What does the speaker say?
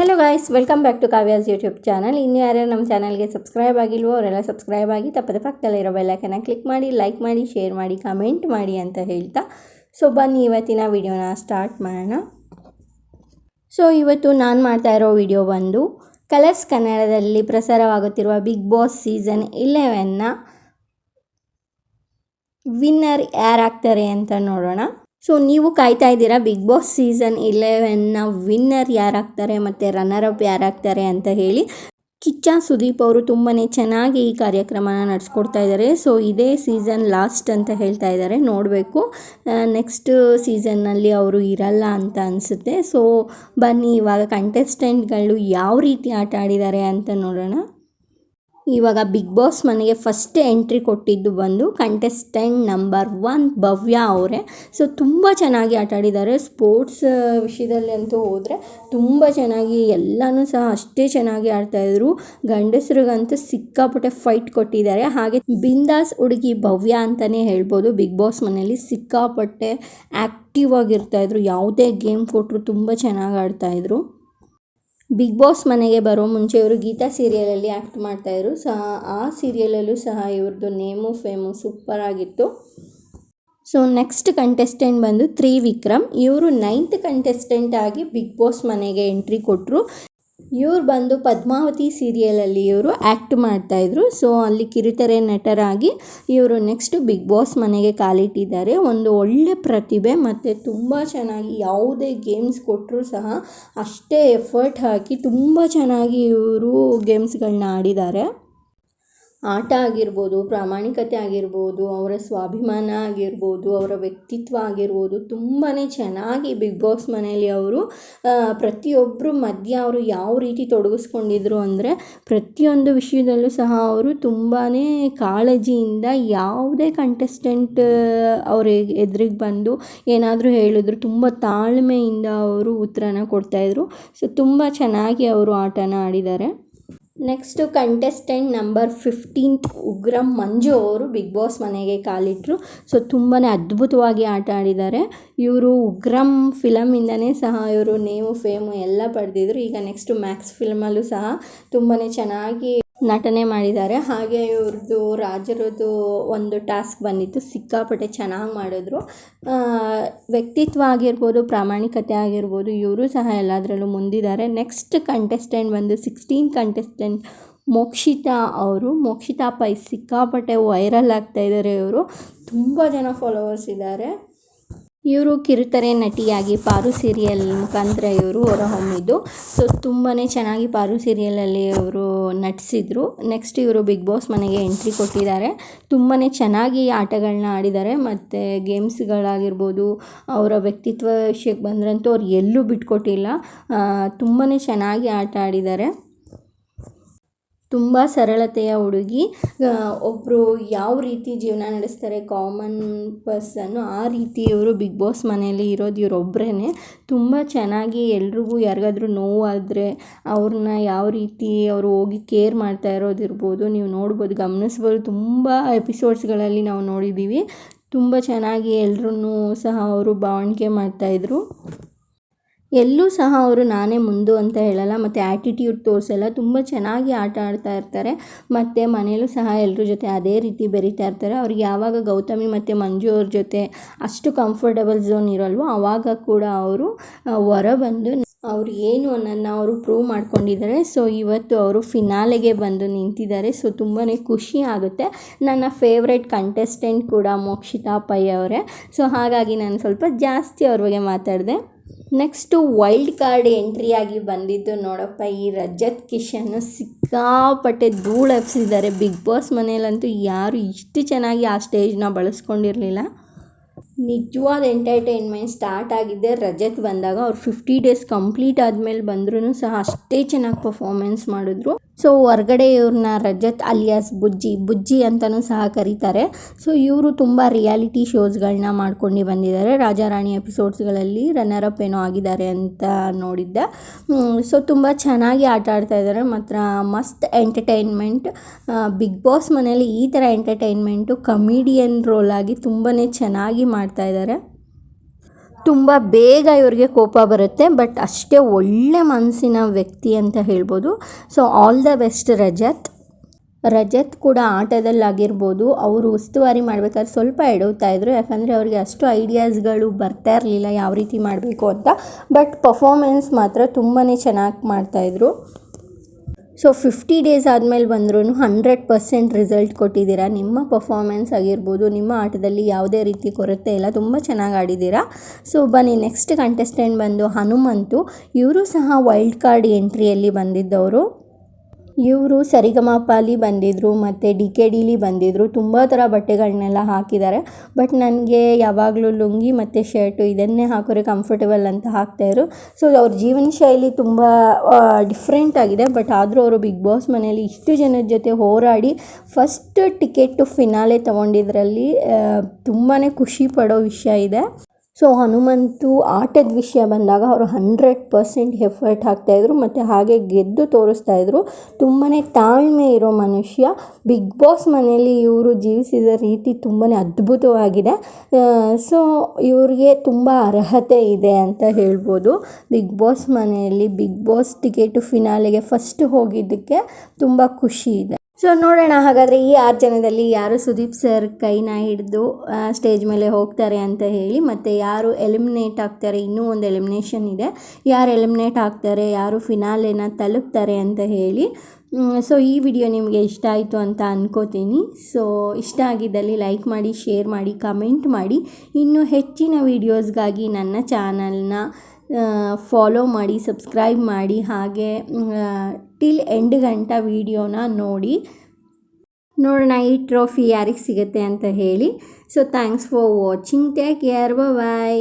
Hello guys, welcome back to Kavya's YouTube channel. ಇನ್ನು ಯಾರ್ಯಾರು ನಮ್ಮ ಚಾನಲ್ಗೆ ಸಬ್ಸ್ಕ್ರೈಬ್ ಆಗಿಲ್ವೋ ಅವರೆಲ್ಲ ಸಬ್ಸ್ಕ್ರೈಬ್ ಆಗಿ ತಪ್ಪದೆ ಪಕ್ಕದಲ್ಲಿರೋ ಬೆಲ್ಲೈಕನ್ನ ಕ್ಲಿಕ್ ಮಾಡಿ, ಲೈಕ್ ಮಾಡಿ, ಶೇರ್ ಮಾಡಿ, ಕಮೆಂಟ್ ಮಾಡಿ ಅಂತ ಹೇಳ್ತಾ ಬನ್ನಿ ಇವತ್ತಿನ ವಿಡಿಯೋನ ಸ್ಟಾರ್ಟ್ ಮಾಡೋಣ. ಇವತ್ತು ನಾನು ಮಾಡ್ತಾ ಇರೋ ವಿಡಿಯೋ ಬಂದು ಕಲರ್ಸ್ ಕನ್ನಡದಲ್ಲಿ ಪ್ರಸಾರವಾಗುತ್ತಿರುವ ಬಿಗ್ ಬಾಸ್ ಸೀಸನ್ 11ನ ವಿನ್ನರ್ ಯಾರಾಗ್ತಾರೆ ಅಂತ ನೋಡೋಣ. ನೀವು ಕಾಯ್ತಾ ಇದ್ದೀರಾ ಬಿಗ್ ಬಾಸ್ ಸೀಸನ್ 11ನ ವಿನ್ನರ್ ಯಾರಾಗ್ತಾರೆ ಮತ್ತು ರನ್ನರ್ ಅಪ್ ಯಾರಾಗ್ತಾರೆ ಅಂತ ಹೇಳಿ. ಕಿಚ್ಚ ಸುದೀಪ್ ಅವರು ತುಂಬಾ ಚೆನ್ನಾಗಿ ಈ ಕಾರ್ಯಕ್ರಮನ ನಡೆಸ್ಕೊಡ್ತಾ ಇದ್ದಾರೆ. ಇದೇ ಸೀಸನ್ ಲಾಸ್ಟ್ ಅಂತ ಹೇಳ್ತಾ ಇದ್ದಾರೆ. ನೋಡಬೇಕು, ನೆಕ್ಸ್ಟ್ ಸೀಸನ್ನಲ್ಲಿ ಅವರು ಇರಲ್ಲ ಅಂತ ಅನಿಸುತ್ತೆ. ಬನ್ನಿ ಇವಾಗ ಕಂಟೆಸ್ಟೆಂಟ್ಗಳು ಯಾವ ರೀತಿ ಆಟ ಆಡಿದ್ದಾರೆ ಅಂತ ನೋಡೋಣ. ಇವಾಗ ಬಿಗ್ ಬಾಸ್ ಮನೆಗೆ ಫಸ್ಟ್ ಎಂಟ್ರಿ ಕೊಟ್ಟಿದ್ದು ಬಂದು ಕಂಟೆಸ್ಟೆಂಟ್ ನಂಬರ್ 1 ಭವ್ಯ ಅವರೇ. ತುಂಬ ಚೆನ್ನಾಗಿ ಆಟ ಆಡಿದ್ದಾರೆ. ಸ್ಪೋರ್ಟ್ಸ್ ವಿಷಯದಲ್ಲಿ ಅಂತೂ ಹೋದರೆ ತುಂಬ ಚೆನ್ನಾಗಿ ಎಲ್ಲನೂ ಸಹ ಅಷ್ಟೇ ಚೆನ್ನಾಗಿ ಆಡ್ತಾಯಿದ್ರು. ಗಂಡಸರಿಗಂತೂ ಸಿಕ್ಕಾಪಟ್ಟೆ ಫೈಟ್ ಕೊಟ್ಟಿದ್ದಾರೆ. ಹಾಗೆ ಬಿಂದಾಸ್ ಹುಡುಗಿ ಭವ್ಯ ಅಂತಲೇ ಹೇಳ್ಬೋದು. ಬಿಗ್ ಬಾಸ್ ಮನೆಯಲ್ಲಿ ಸಿಕ್ಕಾಪಟ್ಟೆ ಆ್ಯಕ್ಟಿವ್ ಆಗಿರ್ತಾಯಿದ್ರು. ಯಾವುದೇ ಗೇಮ್ ಕೊಟ್ಟರು ತುಂಬ ಚೆನ್ನಾಗಿ ಆಡ್ತಾಯಿದ್ರು. ಬಿಗ್ ಬಾಸ್ ಮನೆಗೆ ಬರೋ ಮುಂಚೆ ಇವರು ಗೀತಾ ಸೀರಿಯಲಲ್ಲಿ ಆ್ಯಕ್ಟ್ ಮಾಡ್ತಾಯಿದ್ರು. ಆ ಸೀರಿಯಲಲ್ಲೂ ಸಹ ಇವ್ರದ್ದು ನೇಮು ಫೇಮು ಸೂಪರ್ ಆಗಿತ್ತು. ನೆಕ್ಸ್ಟ್ ಕಂಟೆಸ್ಟೆಂಟ್ ಬಂದು ತ್ರಿವಿಕ್ರಮ್. ಇವರು 9th ಕಂಟೆಸ್ಟೆಂಟ್ ಆಗಿ ಬಿಗ್ ಬಾಸ್ ಮನೆಗೆ ಎಂಟ್ರಿ ಕೊಟ್ಟರು. ಇವ್ರು ಬಂದು ಪದ್ಮಾವತಿ ಸೀರಿಯಲಲ್ಲಿ ಇವರು ಆ್ಯಕ್ಟ್ ಮಾಡ್ತಾಯಿದ್ರು. ಅಲ್ಲಿ ಕಿರುತೆರೆ ನಟರಾಗಿ ಇವರು ನೆಕ್ಸ್ಟ್ ಬಿಗ್ ಬಾಸ್ ಮನೆಗೆ ಕಾಲಿಟ್ಟಿದ್ದಾರೆ. ಒಂದು ಒಳ್ಳೆ ಪ್ರತಿಭೆ ಮತ್ತು ತುಂಬ ಚೆನ್ನಾಗಿ ಯಾವುದೇ ಗೇಮ್ಸ್ ಕೊಟ್ಟರೂ ಸಹ ಅಷ್ಟೇ ಎಫರ್ಟ್ ಹಾಕಿ ತುಂಬ ಚೆನ್ನಾಗಿ ಇವರು ಗೇಮ್ಸ್ಗಳನ್ನ ಆಡಿದ್ದಾರೆ. ಆಟ ಆಗಿರ್ಬೋದು, ಪ್ರಾಮಾಣಿಕತೆ ಆಗಿರ್ಬೋದು, ಅವರ ಸ್ವಾಭಿಮಾನ ಆಗಿರ್ಬೋದು, ಅವರ ವ್ಯಕ್ತಿತ್ವ ಆಗಿರ್ಬೋದು, ತುಂಬಾ ಚೆನ್ನಾಗಿ ಬಿಗ್ ಬಾಸ್ ಮನೆಯಲ್ಲಿ ಅವರು ಪ್ರತಿಯೊಬ್ಬರು ಮಧ್ಯೆ ಅವರು ಯಾವ ರೀತಿ ತೊಡಗಿಸ್ಕೊಂಡಿದ್ರು ಅಂದರೆ ಪ್ರತಿಯೊಂದು ವಿಷಯದಲ್ಲೂ ಸಹ ಅವರು ತುಂಬಾ ಕಾಳಜಿಯಿಂದ ಯಾವುದೇ ಕಂಟೆಸ್ಟೆಂಟ್ ಅವ್ರ ಎದುರಿಗೆ ಬಂದು ಏನಾದರೂ ಹೇಳಿದ್ರು ತುಂಬ ತಾಳ್ಮೆಯಿಂದ ಅವರು ಉತ್ತರನ ಕೊಡ್ತಾಯಿದ್ರು. ತುಂಬ ಚೆನ್ನಾಗಿ ಅವರು ಆಟನ ಆಡಿದ್ದಾರೆ. ನೆಕ್ಸ್ಟು ಕಂಟೆಸ್ಟೆಂಟ್ ನಂಬರ್ 15 ಉಗ್ರಂ ಮಂಜು ಅವರು ಬಿಗ್ ಬಾಸ್ ಮನೆಗೆ ಕಾಲಿಟ್ಟರು. ತುಂಬಾ ಅದ್ಭುತವಾಗಿ ಆಟ ಆಡಿದ್ದಾರೆ. ಇವರು ಉಗ್ರಂ ಫಿಲಮಿಂದನೇ ಸಹ ಇವರು ನೇಮು ಫೇಮು ಎಲ್ಲ ಪಡೆದಿದ್ರು. ಈಗ ನೆಕ್ಸ್ಟು ಮ್ಯಾಕ್ಸ್ ಫಿಲ್ಮಲ್ಲೂ ಸಹ ತುಂಬಾ ಚೆನ್ನಾಗಿ ನಟನೆ ಮಾಡಿದ್ದಾರೆ. ಹಾಗೆ ಇವ್ರದ್ದು ರಾಜರದ್ದು ಒಂದು ಟಾಸ್ಕ್ ಬಂದಿತ್ತು, ಸಿಕ್ಕಾಪಟ್ಟೆ ಚೆನ್ನಾಗಿ ಮಾಡಿದ್ರು. ವ್ಯಕ್ತಿತ್ವ ಆಗಿರ್ಬೋದು, ಪ್ರಾಮಾಣಿಕತೆ ಆಗಿರ್ಬೋದು, ಇವರು ಸಹ ಎಲ್ಲದರಲ್ಲೂ ಮುಂದಿದ್ದಾರೆ. ನೆಕ್ಸ್ಟ್ ಕಂಟೆಸ್ಟೆಂಟ್ ಬಂದು 16th ಕಂಟೆಸ್ಟೆಂಟ್ ಮೋಕ್ಷಿತಾ ಅವರು. ಮೋಕ್ಷಿತಾ ಪೈ ಸಿಕ್ಕಾಪಟ್ಟೆ ವೈರಲ್ ಆಗ್ತಾಯಿದ್ದಾರೆ. ಇವರು ತುಂಬ ಜನ ಫಾಲೋವರ್ಸ್ ಇದ್ದಾರೆ. ಇವರು ಕಿರುತೆರೆ ನಟಿಯಾಗಿ ಪಾರು ಸೀರಿಯಲ್ ಮುಖಾಂತರ ಇವರು ಹೊರಹೊಮ್ಮಿದ್ದು. ತುಂಬಾ ಚೆನ್ನಾಗಿ ಪಾರು ಸೀರಿಯಲಲ್ಲಿ ಇವರು ನಟಿಸಿದರು. ನೆಕ್ಸ್ಟ್ ಇವರು ಬಿಗ್ ಬಾಸ್ ಮನೆಗೆ ಎಂಟ್ರಿ ಕೊಟ್ಟಿದ್ದಾರೆ. ತುಂಬಾ ಚೆನ್ನಾಗಿ ಆಟಗಳನ್ನ ಆಡಿದ್ದಾರೆ. ಮತ್ತು ಗೇಮ್ಸ್ಗಳಾಗಿರ್ಬೋದು, ಅವರ ವ್ಯಕ್ತಿತ್ವ ವಿಷಯಕ್ಕೆ ಬಂದ್ರಂತೂ ಅವ್ರು ಎಲ್ಲೂ ಬಿಟ್ಕೊಟ್ಟಿಲ್ಲ. ತುಂಬಾ ಚೆನ್ನಾಗಿ ಆಟ ಆಡಿದ್ದಾರೆ. ತುಂಬ ಸರಳತೆಯ ಹುಡುಗಿ. ಒಬ್ಬರು ಯಾವ ರೀತಿ ಜೀವನ ನಡೆಸ್ತಾರೆ ಕಾಮನ್ ಪರ್ಸನ್ನು, ಆ ರೀತಿ ಇವರು ಬಿಗ್ ಬಾಸ್ ಮನೆಯಲ್ಲಿ ಇರೋದು ಇವರೊಬ್ಬರೇ. ತುಂಬ ಚೆನ್ನಾಗಿ ಎಲ್ರಿಗೂ ಯಾರಿಗಾದ್ರೂ ನೋವಾದರೆ ಅವ್ರನ್ನ ಯಾವ ರೀತಿ ಅವರು ಹೋಗಿ ಕೇರ್ ಮಾಡ್ತಾ ಇರೋದಿರ್ಬೋದು, ನೀವು ನೋಡ್ಬೋದು, ಗಮನಿಸ್ಬೋದು. ತುಂಬ ಎಪಿಸೋಡ್ಸ್ಗಳಲ್ಲಿ ನಾವು ನೋಡಿದ್ದೀವಿ. ತುಂಬ ಚೆನ್ನಾಗಿ ಎಲ್ಲರೂ ಸಹ ಅವರು ಬಾವಣಿಗೆ ಮಾಡ್ತಾಯಿದ್ರು. ಎಲ್ಲೂ ಸಹ ಅವರು ನಾನೇ ಮುಂದು ಅಂತ ಹೇಳಲ್ಲ ಮತ್ತು ಆ್ಯಟಿಟ್ಯೂಡ್ ತೋರಿಸಲ್ಲ. ತುಂಬ ಚೆನ್ನಾಗಿ ಆಟ ಆಡ್ತಾ ಇರ್ತಾರೆ. ಮತ್ತು ಮನೆಯಲ್ಲೂ ಸಹ ಎಲ್ಲರ ಜೊತೆ ಅದೇ ರೀತಿ ಬೆರೀತಾ ಇರ್ತಾರೆ. ಅವ್ರಿಗೆ ಯಾವಾಗ ಗೌತಮಿ ಮತ್ತು ಮಂಜು ಅವ್ರ ಜೊತೆ ಅಷ್ಟು ಕಂಫರ್ಟಬಲ್ ಝೋನ್ ಇರಲ್ವೋ ಆವಾಗ ಕೂಡ ಅವರು ಹೊರ ಬಂದು ಅವರು ಏನು ಅನ್ನೋದನ್ನ ಅವರು ಪ್ರೂವ್ ಮಾಡ್ಕೊಂಡಿದ್ದಾರೆ. ಇವತ್ತು ಅವರು ಫಿನಾಲೆಗೆ ಬಂದು ನಿಂತಿದ್ದಾರೆ. ತುಂಬಾ ಖುಷಿ ಆಗುತ್ತೆ. ನನ್ನ ಫೇವ್ರೆಟ್ ಕಂಟೆಸ್ಟೆಂಟ್ ಕೂಡ ಮೋಕ್ಷಿತಾ ಪೈ ಅವರೇ. ಹಾಗಾಗಿ ನಾನು ಸ್ವಲ್ಪ ಜಾಸ್ತಿ ಅವ್ರ ಬಗ್ಗೆ ಮಾತಾಡಿದೆ. ನೆಕ್ಸ್ಟು ವೈಲ್ಡ್ ಕಾರ್ಡ್ ಎಂಟ್ರಿಯಾಗಿ ಬಂದಿದ್ದು ನೋಡಪ್ಪ, ಈ ರಜತ್ ಕಿಶನ್ ಸಿಕ್ಕಾಪಟ್ಟೆ ಧೂಳು ಎಬ್ಸಿದ್ದಾರೆ. ಬಿಗ್ ಬಾಸ್ ಮನೆಯಲ್ಲಂತೂ ಯಾರು ಇಷ್ಟು ಚೆನ್ನಾಗಿ ಆ ಸ್ಟೇಜ್ನ ಬಳಸ್ಕೊಂಡಿರಲಿಲ್ಲ. ನಿಜವಾದ ಎಂಟರ್ಟೈನ್ಮೆಂಟ್ ಸ್ಟಾರ್ಟ್ ಆಗಿದ್ದೆ ರಜತ್ ಬಂದಾಗ. ಅವ್ರು 50 days ಕಂಪ್ಲೀಟ್ ಆದಮೇಲೆ ಬಂದ್ರೂ ಸಹ ಅಷ್ಟೇ ಚೆನ್ನಾಗಿ ಪರ್ಫಾರ್ಮೆನ್ಸ್ ಮಾಡಿದ್ರು. ಹೊರಗಡೆ ಇವ್ರನ್ನ ರಜತ್ ಅಲಿಯಾಸ್ ಬುಜ್ಜಿ ಅಂತಲೂ ಸಹ ಕರೀತಾರೆ. ಇವರು ತುಂಬ ರಿಯಾಲಿಟಿ ಶೋಸ್ಗಳನ್ನ ಮಾಡ್ಕೊಂಡು ಬಂದಿದ್ದಾರೆ. ರಾಜಾರಾಣಿ ಎಪಿಸೋಡ್ಸ್ಗಳಲ್ಲಿ ರನ್ನರ್ ಅಪ್ ಏನೋ ಆಗಿದ್ದಾರೆ ಅಂತ ನೋಡಿದ್ದೆ. ತುಂಬ ಚೆನ್ನಾಗಿ ಆಟ ಆಡ್ತಾ ಇದ್ದಾರೆ. ಮಾತ್ರ ಮಸ್ತ್ ಎಂಟರ್ಟೈನ್ಮೆಂಟ್. ಬಿಗ್ ಬಾಸ್ ಮನೆಯಲ್ಲಿ ಈ ಥರ ಎಂಟರ್ಟೈನ್ಮೆಂಟು ಕಮಿಡಿಯನ್ ರೋಲ್ ಆಗಿ ತುಂಬಾ ಚೆನ್ನಾಗಿ ಮಾಡ್ತಾಯಿದ್ದಾರೆ. ತುಂಬ ಬೇಗ ಇವ್ರಿಗೆ ಕೋಪ ಬರುತ್ತೆ, ಬಟ್ ಅಷ್ಟೇ ಒಳ್ಳೆ ಮನಸ್ಸಿನ ವ್ಯಕ್ತಿ ಅಂತ ಹೇಳ್ಬೋದು. So all the best Rajat ಕೂಡ ಆಟದಲ್ಲಾಗಿರ್ಬೋದು, ಅವರು ಉಸ್ತುವಾರಿ ಮಾಡ್ಬೇಕಾದ್ರೆ ಸ್ವಲ್ಪ ಎಡವ್ತಾಯಿದ್ರು, ಯಾಕಂದರೆ ಅವ್ರಿಗೆ ಅಷ್ಟು ಐಡಿಯಾಸ್ಗಳು ಬರ್ತಾ ಇರಲಿಲ್ಲ ಯಾವ ರೀತಿ ಮಾಡಬೇಕು ಅಂತ. ಬಟ್ ಪರ್ಫಾಮೆನ್ಸ್ ಮಾತ್ರ ತುಂಬಾ ಚೆನ್ನಾಗಿ ಮಾಡ್ತಾಯಿದ್ರು. ಸೊ 50 ಡೇಸ್ ಆದಮೇಲೆ ಬಂದ್ರೂ 100% ರಿಸಲ್ಟ್ ಕೊಟ್ಟಿದ್ದೀರಾ. ನಿಮ್ಮ ಪರ್ಫಾಮೆನ್ಸ್ ಆಗಿರ್ಬೋದು, ನಿಮ್ಮ ಆಟದಲ್ಲಿ ಯಾವುದೇ ರೀತಿ ಕೊರತೆ ಇಲ್ಲ, ತುಂಬ ಚೆನ್ನಾಗಿ ಆಡಿದ್ದೀರಾ. ಸೊ ಬನ್ನಿ, ನೆಕ್ಸ್ಟ್ ಕಂಟೆಸ್ಟೆಂಟ್ ಬಂದು ಹನುಮಂತು. ಇವರು ಸಹ ವೈಲ್ಡ್ ಕಾರ್ಡ್ ಎಂಟ್ರಿಯಲ್ಲಿ ಬಂದಿದ್ದವರು. ಇವರು ಸರಿಗಮಪಲಿ ಬಂದಿದ್ದರು ಮತ್ತು DKDಲಿ ಬಂದಿದ್ದರು. ತುಂಬ ಥರ ಬಟ್ಟೆಗಳನ್ನೆಲ್ಲ ಹಾಕಿದ್ದಾರೆ. ಬಟ್ ನನಗೆ ಯಾವಾಗಲೂ ಲುಂಗಿ ಮತ್ತು ಶರ್ಟು ಇದನ್ನೇ ಹಾಕಿದ್ರೆ ಕಂಫರ್ಟೇಬಲ್ ಅಂತ ಹಾಕ್ತಾಯಿದ್ರು. ಸೊ ಅವ್ರ ಜೀವನ ಶೈಲಿ ತುಂಬ ಡಿಫ್ರೆಂಟ್ ಆಗಿದೆ. ಬಟ್ ಆದರೂ ಅವರು ಬಿಗ್ ಬಾಸ್ ಮನೆಯಲ್ಲಿ ಇಷ್ಟು ಜನದ ಜೊತೆ ಹೋರಾಡಿ ಫಸ್ಟ್ ಟಿಕೆಟ್ ಫಿನಾಲೆ ತೊಗೊಂಡಿದ್ರಲ್ಲಿ ತುಂಬಾ ಖುಷಿ ಪಡೋ ವಿಷಯ ಇದೆ. ಸೊ ಹನುಮಂತು ಆಟದ ವಿಷಯ ಬಂದಾಗ ಅವರು 100% ಎಫರ್ಟ್ ಹಾಕ್ತಾಯಿದ್ರು ಮತ್ತು ಹಾಗೆ ಗೆದ್ದು ತೋರಿಸ್ತಾಯಿದ್ರು. ತುಂಬಾ ತಾಳ್ಮೆ ಇರೋ ಮನುಷ್ಯ. ಬಿಗ್ ಬಾಸ್ ಮನೆಯಲ್ಲಿ ಇವರು ಜೀವಿಸಿದ ರೀತಿ ತುಂಬಾ ಅದ್ಭುತವಾಗಿದೆ. ಸೊ ಇವ್ರಿಗೆ ತುಂಬ ಅರ್ಹತೆ ಇದೆ ಅಂತ ಹೇಳ್ಬೋದು. ಬಿಗ್ ಬಾಸ್ ಮನೆಯಲ್ಲಿ ಬಿಗ್ ಬಾಸ್ ಟಿಕೆಟು ಫಿನಾಲೆಗೆ ಫಸ್ಟ್ ಹೋಗಿದ್ದಕ್ಕೆ ತುಂಬ ಖುಷಿ ಇದೆ. ಸೊ ನೋಡೋಣ ಹಾಗಾದರೆ ಈ 6 ಜನದಲ್ಲಿ ಯಾರು ಸುದೀಪ್ ಸರ್ ಕೈನ ಹಿಡಿದು ಸ್ಟೇಜ್ ಮೇಲೆ ಹೋಗ್ತಾರೆ ಅಂತ ಹೇಳಿ, ಮತ್ತು ಯಾರು ಎಲಿಮಿನೇಟ್ ಆಗ್ತಾರೆ. ಇನ್ನೂ ಒಂದು ಎಲಿಮಿನೇಷನ್ ಇದೆ, ಯಾರು ಎಲಿಮಿನೇಟ್ ಆಗ್ತಾರೆ, ಯಾರು ಫಿನಾಲೆನ ತಲುಪ್ತಾರೆ ಅಂತ ಹೇಳಿ. ಸೊ ಈ ವಿಡಿಯೋ ನಿಮಗೆ ಇಷ್ಟ ಆಯಿತು ಅಂತ ಅನ್ಕೋತೀನಿ. ಸೊ ಇಷ್ಟ ಆಗಿದ್ದಲ್ಲಿ ಲೈಕ್ ಮಾಡಿ, ಶೇರ್ ಮಾಡಿ, ಕಮೆಂಟ್ ಮಾಡಿ. ಇನ್ನೂ ಹೆಚ್ಚಿನ ವೀಡಿಯೋಸ್ಗಾಗಿ ನನ್ನ ಚಾನಲ್ನ ಫಾಲೋ ಮಾಡಿ, ಸಬ್ಸ್ಕ್ರೈಬ್ ಮಾಡಿ, ಹಾಗೆ ಟಿಲ್ ಎಂಡ್ ಗಂಟ ವೀಡಿಯೋನ ನೋಡಿ. ನೋಡೋಣ ಈ ಟ್ರೋಫಿ ಯಾರಿಗೆ ಸಿಗುತ್ತೆ ಅಂತ ಹೇಳಿ. So thanks for watching. Take care. Bye.